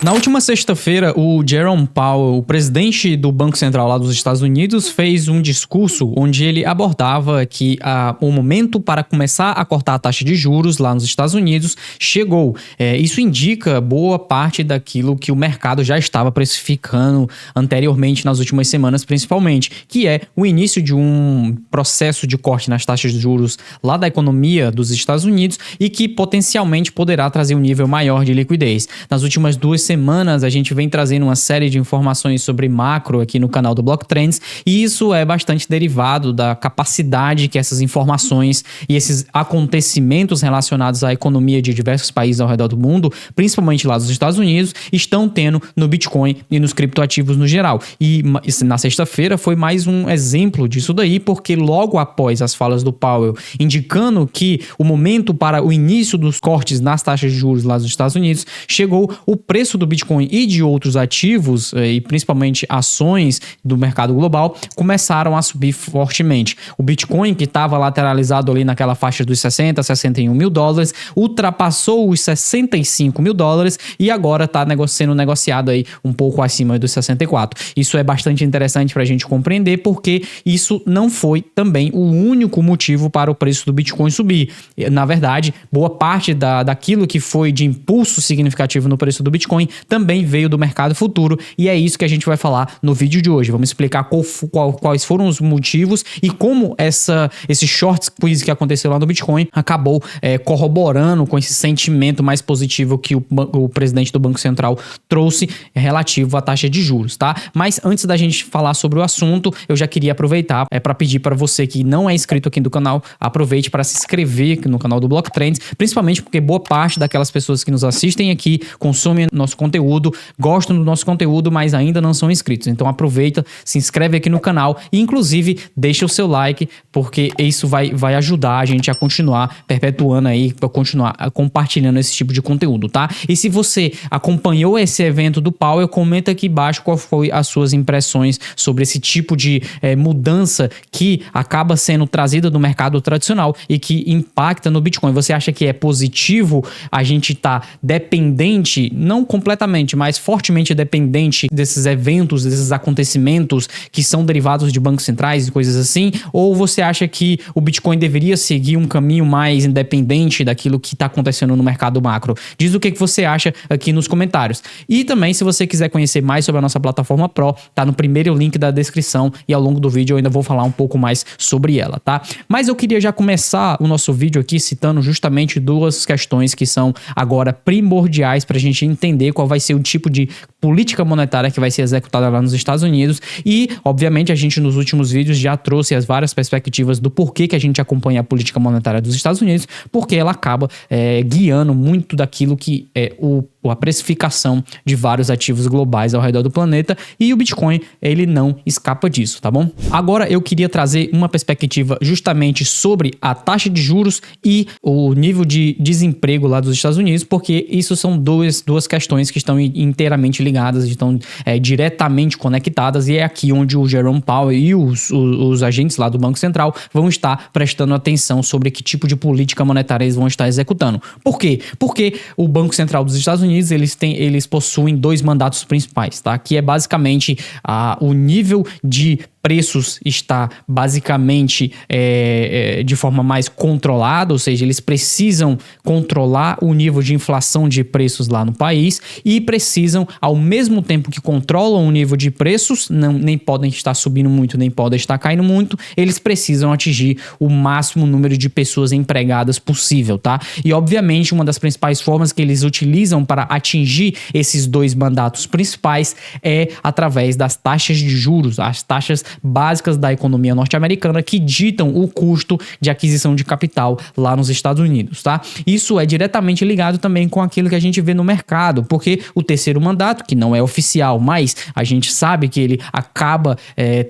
Na última sexta-feira, o Jerome Powell, o presidente do Banco Central lá dos Estados Unidos, fez um discurso onde ele abordava que o momento para começar a cortar a taxa de juros lá nos Estados Unidos chegou. Isso indica boa parte daquilo que o mercado já estava precificando anteriormente nas últimas semanas, principalmente, que é o início de um processo de corte nas taxas de juros lá da economia dos Estados Unidos e que potencialmente poderá trazer um nível maior de liquidez. Nas últimas 2 semanas a gente vem trazendo uma série de informações sobre macro aqui no canal do Block Trends e isso é bastante derivado da capacidade que essas informações e esses acontecimentos relacionados à economia de diversos países ao redor do mundo, principalmente lá dos Estados Unidos, estão tendo no Bitcoin e nos criptoativos no geral. E na sexta-feira foi mais um exemplo disso daí, porque logo após as falas do Powell indicando que o momento para o início dos cortes nas taxas de juros lá dos Estados Unidos chegou, o preço do Bitcoin e de outros ativos, e principalmente ações do mercado global, começaram a subir fortemente. O Bitcoin, que estava lateralizado ali naquela faixa dos 60, 61 mil dólares, ultrapassou os 65 mil dólares e agora está sendo negociado aí um pouco acima dos 64. Isso é bastante interessante para a gente compreender, porque isso não foi também o único motivo para o preço do Bitcoin subir. Na verdade, boa parte daquilo que foi de impulso significativo no preço do Bitcoin também veio do mercado futuro e é isso que a gente vai falar no vídeo de hoje. Vamos explicar quais foram os motivos e como esse short squeeze que aconteceu lá no Bitcoin acabou corroborando com esse sentimento mais positivo que o presidente do Banco Central trouxe relativo à taxa de juros, tá? Mas antes da gente falar sobre o assunto, eu já queria aproveitar para pedir para você que não é inscrito aqui do canal, aproveite para se inscrever no canal do Block Trends, principalmente porque boa parte daquelas pessoas que nos assistem aqui consomem nosso conteúdo, gostam do nosso conteúdo, mas ainda não são inscritos. Então aproveita, se inscreve aqui no canal e inclusive deixa o seu like, porque isso vai ajudar a gente a continuar perpetuando aí, para continuar compartilhando esse tipo de conteúdo, tá? E se você acompanhou esse evento do Powell, comenta aqui embaixo qual foi as suas impressões sobre esse tipo de mudança que acaba sendo trazida do mercado tradicional e que impacta no Bitcoin. Você acha que é positivo a gente estar dependente, não completamente, mas fortemente dependente desses eventos, desses acontecimentos que são derivados de bancos centrais e coisas assim? Ou você acha que o Bitcoin deveria seguir um caminho mais independente daquilo que está acontecendo no mercado macro? Diz o que você acha aqui nos comentários. E também, se você quiser conhecer mais sobre a nossa plataforma Pro, tá no primeiro link da descrição e ao longo do vídeo eu ainda vou falar um pouco mais sobre ela, tá? Mas eu queria já começar o nosso vídeo aqui citando justamente duas questões que são agora primordiais para a gente entender qual vai ser o tipo de política monetária que vai ser executada lá nos Estados Unidos e, obviamente, a gente nos últimos vídeos já trouxe as várias perspectivas do porquê que a gente acompanha a política monetária dos Estados Unidos, porque ela acaba guiando muito daquilo que é a precificação de vários ativos globais ao redor do planeta e o Bitcoin, ele não escapa disso, tá bom? Agora eu queria trazer uma perspectiva justamente sobre a taxa de juros e o nível de desemprego lá dos Estados Unidos, porque isso são duas questões que estão inteiramente ligadas, estão diretamente conectadas e é aqui onde o Jerome Powell e os agentes lá do Banco Central vão estar prestando atenção sobre que tipo de política monetária eles vão estar executando. Por quê? Porque o Banco Central dos Estados Unidos eles possuem 2 mandatos principais, tá? Que é basicamente o nível de preços está basicamente de forma mais controlada, ou seja, eles precisam controlar o nível de inflação de preços lá no país e precisam, ao mesmo tempo que controlam o nível de preços, nem podem estar subindo muito, nem podem estar caindo muito, eles precisam atingir o máximo número de pessoas empregadas possível, tá? E obviamente uma das principais formas que eles utilizam para atingir esses 2 mandatos principais é através das taxas de juros, as taxas básicas da economia norte-americana que ditam o custo de aquisição de capital lá nos Estados Unidos, tá? Isso é diretamente ligado também com aquilo que a gente vê no mercado, porque o terceiro mandato, que não é oficial, mas a gente sabe que ele acaba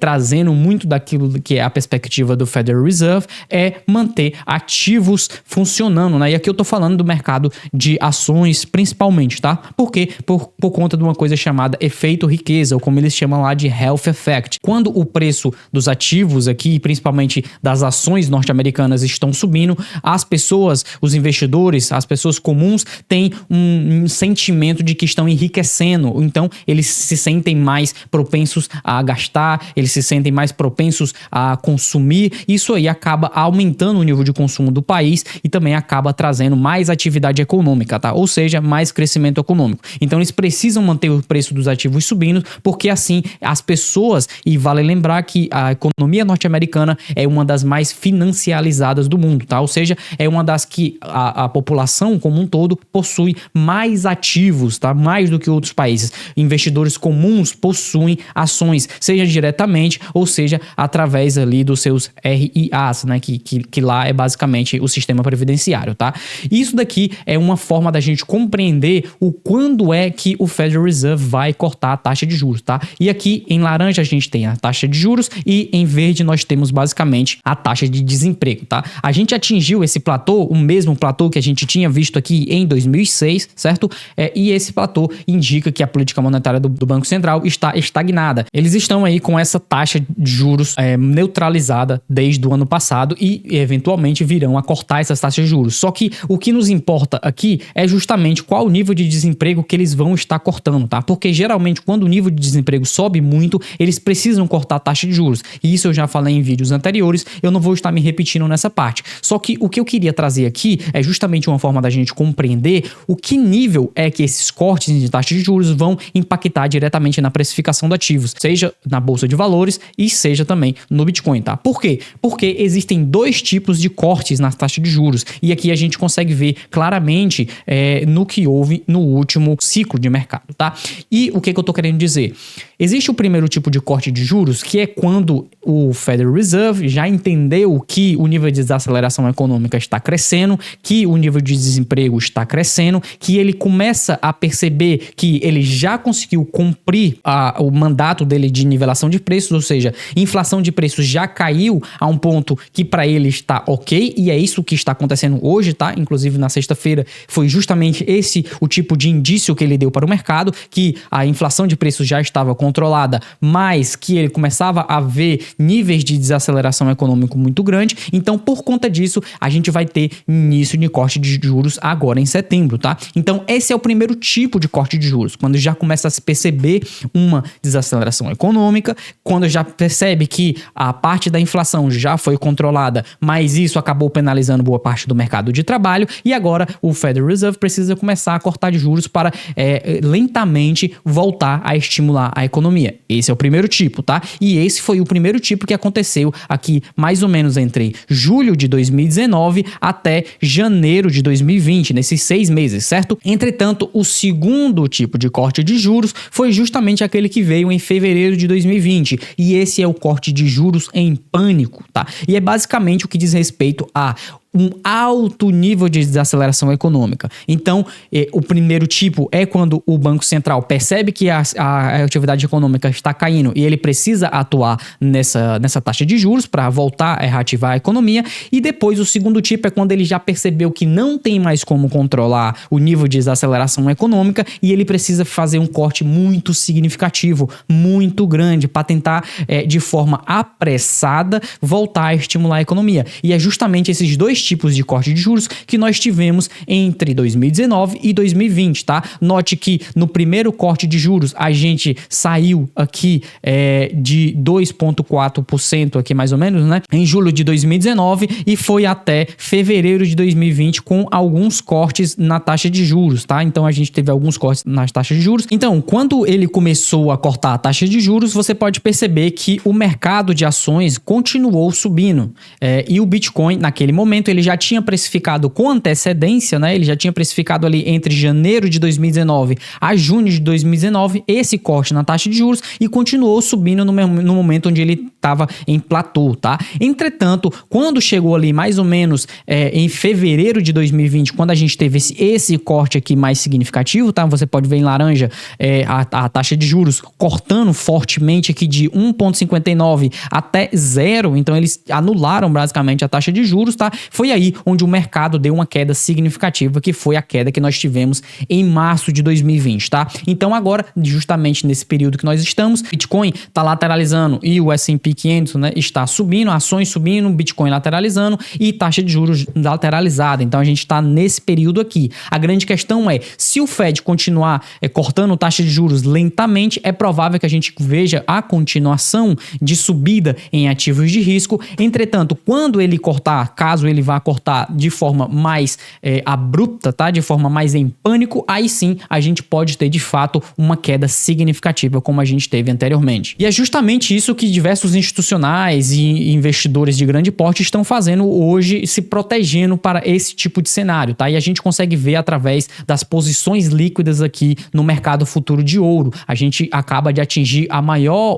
trazendo muito daquilo que é a perspectiva do Federal Reserve, é manter ativos funcionando, né? E aqui eu tô falando do mercado de ações principalmente, tá? Por quê? Por conta de uma coisa chamada efeito riqueza, ou como eles chamam lá de health effect. Quando o preço dos ativos aqui, principalmente das ações norte-americanas, estão subindo, as pessoas, os investidores, as pessoas comuns têm um sentimento de que estão enriquecendo. Então, eles se sentem mais propensos a gastar, eles se sentem mais propensos a consumir. Isso aí acaba aumentando o nível de consumo do país e também acaba trazendo mais atividade econômica, tá? Ou seja, mais crescimento econômico. Então, eles precisam manter o preço dos ativos subindo, porque assim as pessoas, e vale lembrar que a economia norte-americana é uma das mais financializadas do mundo, tá? Ou seja, é uma das que a população como um todo possui mais ativos, tá? Mais do que outros países. Investidores comuns possuem ações, seja diretamente ou seja através ali dos seus RIAs, né? Que lá é basicamente o sistema previdenciário, tá? Isso daqui é uma forma da gente compreender o quando é que o Federal Reserve vai cortar a taxa de juros, tá? E aqui em laranja a gente tem a taxa de juros e em verde nós temos basicamente a taxa de desemprego, tá? A gente atingiu esse platô, o mesmo platô que a gente tinha visto aqui em 2006, certo? E esse platô indica que a política monetária do Banco Central está estagnada. Eles estão aí com essa taxa de juros neutralizada desde o ano passado e eventualmente virão a cortar essas taxas de juros. Só que o que nos importa aqui é justamente qual o nível de desemprego que eles vão estar cortando, tá? Porque geralmente quando o nível de desemprego sobe muito, eles precisam cortar a taxa de juros. E isso eu já falei em vídeos anteriores, eu não vou estar me repetindo nessa parte. Só que o que eu queria trazer aqui é justamente uma forma da gente compreender o que nível é que esses cortes de taxa de juros vão impactar diretamente na precificação de ativos, seja na bolsa de valores e seja também no Bitcoin, tá? Por quê? Porque existem dois tipos de cortes nas taxas de juros e aqui a gente consegue ver claramente no que houve no último ciclo de mercado, tá? E o que eu tô querendo dizer? Existe o primeiro tipo de corte de juros, que é quando o Federal Reserve já entendeu que o nível de desaceleração econômica está crescendo, que o nível de desemprego está crescendo, que ele começa a perceber que ele já conseguiu cumprir o mandato dele de nivelação de preços, ou seja, inflação de preços já caiu a um ponto que para ele está ok, e é isso que está acontecendo hoje, tá? Inclusive na sexta-feira foi justamente esse o tipo de indício que ele deu para o mercado, que a inflação de preços já estava controlada, mas que ele começava a ver níveis de desaceleração econômica muito grande. Então, por conta disso, a gente vai ter início de corte de juros agora em setembro, tá? Então, esse é o primeiro tipo de corte de juros, quando já começa a se perceber uma desaceleração econômica, quando já percebe que a parte da inflação já foi controlada, mas isso acabou penalizando boa parte do mercado de trabalho, e agora o Federal Reserve precisa começar a cortar de juros para lentamente voltar a estimular a economia. Esse é o primeiro tipo, tá? E esse foi o primeiro tipo que aconteceu aqui mais ou menos entre julho de 2019 até janeiro de 2020, nesses 6 meses, certo? Entretanto, o segundo tipo de corte de juros foi justamente aquele que veio em fevereiro de 2020, e esse é o corte de juros em pânico, tá? E é basicamente o que diz respeito a um alto nível de desaceleração econômica. Então, o primeiro tipo é quando o Banco Central percebe que a atividade econômica está caindo e ele precisa atuar nessa taxa de juros para voltar a reativar a economia. E depois, o segundo tipo é quando ele já percebeu que não tem mais como controlar o nível de desaceleração econômica e ele precisa fazer um corte muito significativo, muito grande, para tentar, de forma apressada, voltar a estimular a economia. E é justamente esses dois tipos de corte de juros que nós tivemos entre 2019 e 2020, tá? Note que no primeiro corte de juros a gente saiu aqui de 2,4% aqui mais ou menos, né? Em julho de 2019 e foi até fevereiro de 2020 com alguns cortes na taxa de juros, tá? Então a gente teve alguns cortes nas taxas de juros. Então, quando ele começou a cortar a taxa de juros, você pode perceber que o mercado de ações continuou subindo. E o Bitcoin, naquele momento, ele já tinha precificado com antecedência, né? Ele já tinha precificado ali entre janeiro de 2019 a junho de 2019 esse corte na taxa de juros e continuou subindo no momento onde ele estava em platô, tá? Entretanto, quando chegou ali mais ou menos em fevereiro de 2020, quando a gente teve esse corte aqui mais significativo, tá? Você pode ver em laranja a taxa de juros cortando fortemente aqui de 1,59 até 0, então eles anularam basicamente a taxa de juros, tá? foi aí onde o mercado deu uma queda significativa, que foi a queda que nós tivemos em março de 2020, tá? Então agora, justamente nesse período que nós estamos, Bitcoin está lateralizando e o S&P 500, né, está subindo, ações subindo, Bitcoin lateralizando e taxa de juros lateralizada. Então a gente está nesse período aqui. A grande questão é, se o Fed continuar cortando taxa de juros lentamente, é provável que a gente veja a continuação de subida em ativos de risco. Entretanto, quando ele cortar, caso ele vá cortar de forma mais abrupta, tá? De forma mais em pânico, aí sim a gente pode ter de fato uma queda significativa como a gente teve anteriormente. E é justamente isso que diversos institucionais e investidores de grande porte estão fazendo hoje, se protegendo para esse tipo de cenário, tá? E a gente consegue ver através das posições líquidas aqui no mercado futuro de ouro. A gente acaba de atingir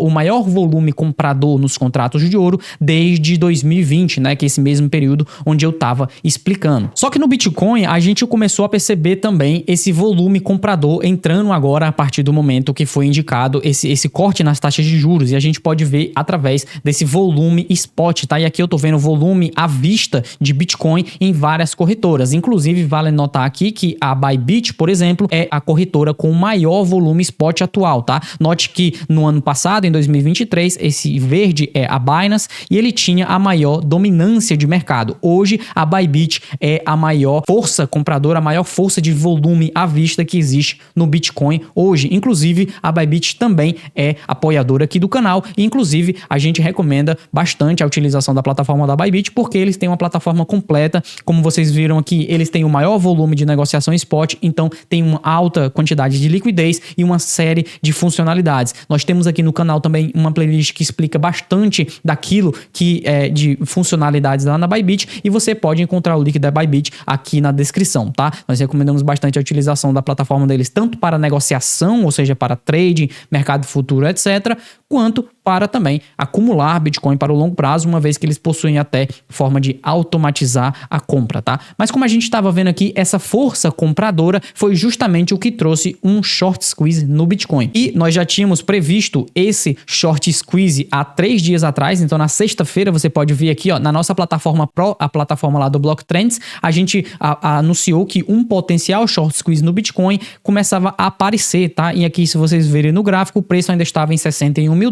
o maior volume comprador nos contratos de ouro desde 2020, né? Que é esse mesmo período onde eu estava explicando. Só que no Bitcoin a gente começou a perceber também esse volume comprador entrando agora a partir do momento que foi indicado esse corte nas taxas de juros, e a gente pode ver através desse volume spot, tá? E aqui eu tô vendo o volume à vista de Bitcoin em várias corretoras. Inclusive, vale notar aqui que a Bybit, por exemplo, é a corretora com o maior volume spot atual, tá? Note que no ano passado, em 2023, esse verde é a Binance e ele tinha a maior dominância de mercado. Hoje, a Bybit é a maior força compradora, a maior força de volume à vista que existe no Bitcoin hoje. Inclusive, a Bybit também é apoiadora aqui do canal e, inclusive, a gente recomenda bastante a utilização da plataforma da Bybit porque eles têm uma plataforma completa. Como vocês viram aqui, eles têm o maior volume de negociação spot, então tem uma alta quantidade de liquidez e uma série de funcionalidades. Nós temos aqui no canal também uma playlist que explica bastante daquilo que é de funcionalidades lá na Bybit e você pode encontrar o link da Bybit aqui na descrição, tá? Nós recomendamos bastante a utilização da plataforma deles tanto para negociação, ou seja, para trading, mercado futuro, etc., quanto para também acumular Bitcoin para o longo prazo, uma vez que eles possuem até forma de automatizar a compra, tá? Mas como a gente estava vendo aqui, essa força compradora foi justamente o que trouxe um short squeeze no Bitcoin. E nós já tínhamos previsto esse short squeeze há 3 dias atrás, então na sexta-feira você pode ver aqui, ó, na nossa plataforma Pro, a plataforma lá do Block Trends, a gente anunciou que um potencial short squeeze no Bitcoin começava a aparecer, tá? E aqui, se vocês verem no gráfico, o preço ainda estava em $61 mil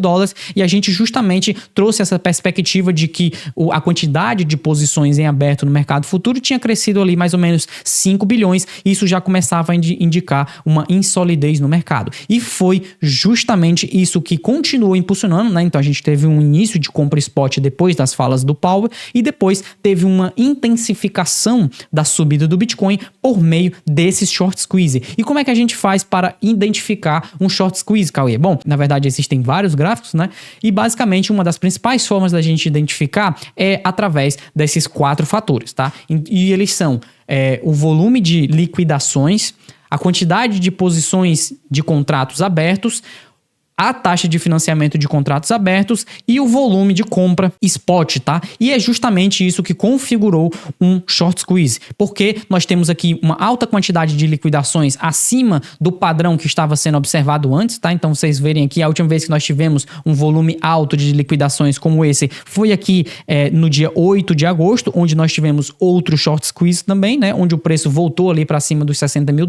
e a gente justamente trouxe essa perspectiva de que a quantidade de posições em aberto no mercado futuro tinha crescido ali mais ou menos 5 bilhões e isso já começava a indicar uma insolidez no mercado. E foi justamente isso que continuou impulsionando, né? Então a gente teve um início de compra spot depois das falas do Powell e depois teve uma intensificação da subida do Bitcoin por meio desses short squeeze. E como é que a gente faz para identificar um short squeeze, Cauê? Bom, na verdade existem vários gráficos, né? E basicamente uma das principais formas da gente identificar é através desses 4 fatores, tá? E eles são o volume de liquidações, a quantidade de posições de contratos abertos, a taxa de financiamento de contratos abertos e o volume de compra spot, tá? E é justamente isso que configurou um short squeeze, porque nós temos aqui uma alta quantidade de liquidações acima do padrão que estava sendo observado antes, tá? Então vocês verem aqui, a última vez que nós tivemos um volume alto de liquidações como esse foi aqui no dia 8 de agosto, onde nós tivemos outro short squeeze também, né? Onde o preço voltou ali para cima dos $60 mil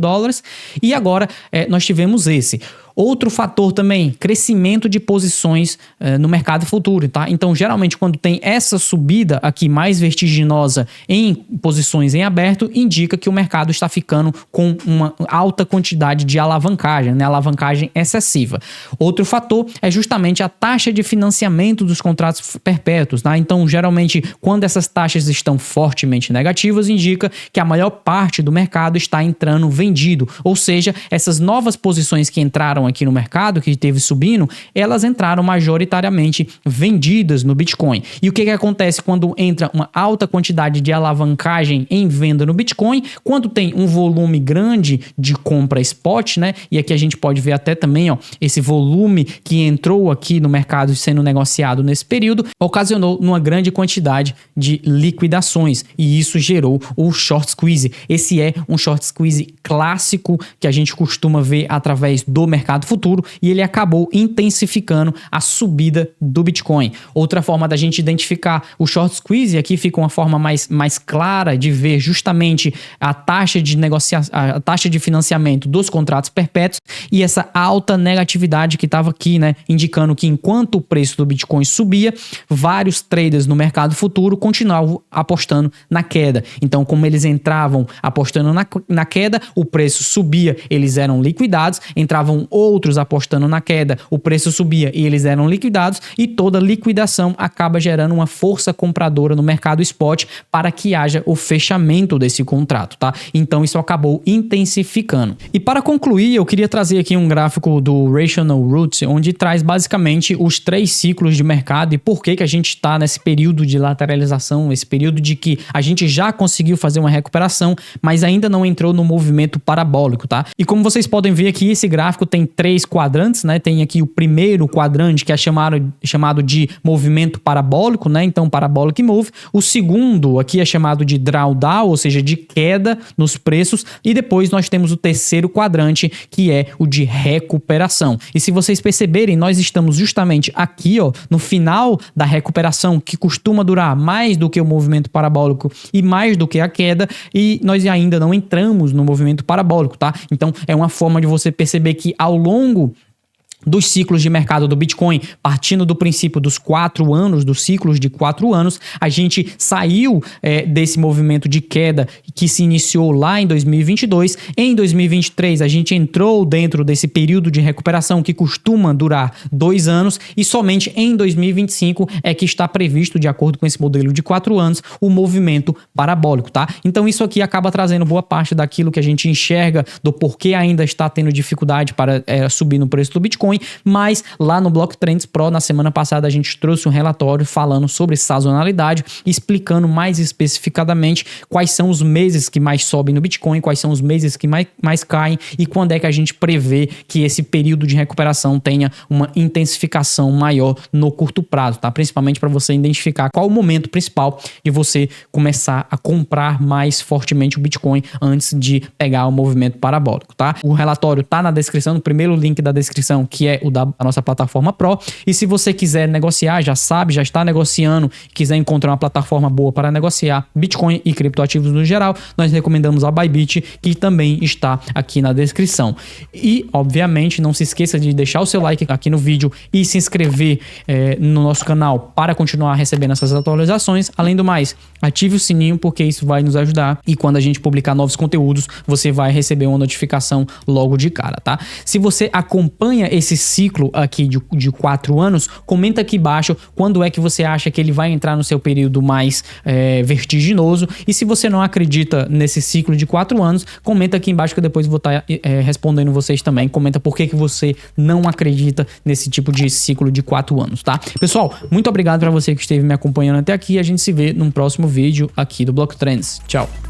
e agora nós tivemos esse. Outro fator também, crescimento de posições no mercado futuro, tá? Então, geralmente, quando tem essa subida aqui mais vertiginosa em posições em aberto, indica que o mercado está ficando com uma alta quantidade de alavancagem, né? Alavancagem excessiva. Outro fator é justamente a taxa de financiamento dos contratos perpétuos, tá? Então, geralmente, quando essas taxas estão fortemente negativas, indica que a maior parte do mercado está entrando vendido, ou seja, essas novas posições que entraram aqui no mercado, que esteve subindo, elas entraram majoritariamente vendidas no Bitcoin. E o que acontece quando entra uma alta quantidade de alavancagem em venda no Bitcoin? Quando tem um volume grande de compra spot, né? E aqui a gente pode ver até também, ó, esse volume que entrou aqui no mercado sendo negociado nesse período, ocasionou uma grande quantidade de liquidações e isso gerou o short squeeze. Esse é um short squeeze clássico que a gente costuma ver através do mercado mercado futuro e ele acabou intensificando a subida do Bitcoin. Outra forma da gente identificar o short squeeze, aqui fica uma forma mais clara de ver justamente a taxa de negociação, a taxa de financiamento dos contratos perpétuos e essa alta negatividade que estava aqui, né, indicando que enquanto o preço do Bitcoin subia, vários traders no mercado futuro continuavam apostando na queda. Então, como eles entravam apostando na queda, o preço subia, eles eram liquidados, entravam outros apostando na queda, o preço subia e eles eram liquidados, e toda liquidação acaba gerando uma força compradora no mercado spot para que haja o fechamento desse contrato, tá? Então isso acabou intensificando. E para concluir, eu queria trazer aqui um gráfico do Rational Roots, onde traz basicamente os 3 ciclos de mercado e por que a gente está nesse período de lateralização, esse período de que a gente já conseguiu fazer uma recuperação, mas ainda não entrou no movimento parabólico, tá? E como vocês podem ver aqui, esse gráfico tem 3 quadrantes, né? Tem aqui o primeiro quadrante, que é chamado de movimento parabólico, né? Então, parabolic move. O segundo aqui é chamado de drawdown, ou seja, de queda nos preços. E depois nós temos o terceiro quadrante, que é o de recuperação. E se vocês perceberem, nós estamos justamente aqui, ó, no final da recuperação, que costuma durar mais do que o movimento parabólico e mais do que a queda, e nós ainda não entramos no movimento parabólico, tá? Então, é uma forma de você perceber que ao longo dos ciclos de mercado do Bitcoin, partindo do princípio dos 4 anos, dos ciclos de 4 anos, a gente saiu desse movimento de queda que se iniciou lá em 2022. Em 2023, a gente entrou dentro desse período de recuperação que costuma durar 2 anos e somente em 2025 é que está previsto, de acordo com esse modelo de 4 anos, o movimento parabólico, tá? Então isso aqui acaba trazendo boa parte daquilo que a gente enxerga do porquê ainda está tendo dificuldade para subir no preço do Bitcoin. Mas lá no Block Trends Pro, na semana passada, a gente trouxe um relatório falando sobre sazonalidade, explicando mais especificadamente quais são os meses que mais sobem no Bitcoin, quais são os meses que mais caem e quando é que a gente prevê que esse período de recuperação tenha uma intensificação maior no curto prazo, tá? Principalmente para você identificar qual o momento principal de você começar a comprar mais fortemente o Bitcoin antes de pegar o movimento parabólico, tá? O relatório tá na descrição, no primeiro link da descrição, que é o da nossa plataforma Pro. E se você quiser negociar, já sabe, já está negociando, quiser encontrar uma plataforma boa para negociar Bitcoin e criptoativos no geral, nós recomendamos a Bybit, que também está aqui na descrição. E, obviamente, não se esqueça de deixar o seu like aqui no vídeo e se inscrever no nosso canal para continuar recebendo essas atualizações. Além do mais, ative o sininho, porque isso vai nos ajudar e quando a gente publicar novos conteúdos, você vai receber uma notificação logo de cara, tá? Se você acompanha esse ciclo aqui de 4 anos, comenta aqui embaixo quando é que você acha que ele vai entrar no seu período mais vertiginoso, e se você não acredita nesse ciclo de 4 anos, comenta aqui embaixo que depois eu vou estar respondendo vocês também. Comenta por que você não acredita nesse tipo de ciclo de 4 anos, tá? Pessoal, muito obrigado para você que esteve me acompanhando até aqui, a gente se vê num próximo vídeo aqui do Block Trends. Tchau!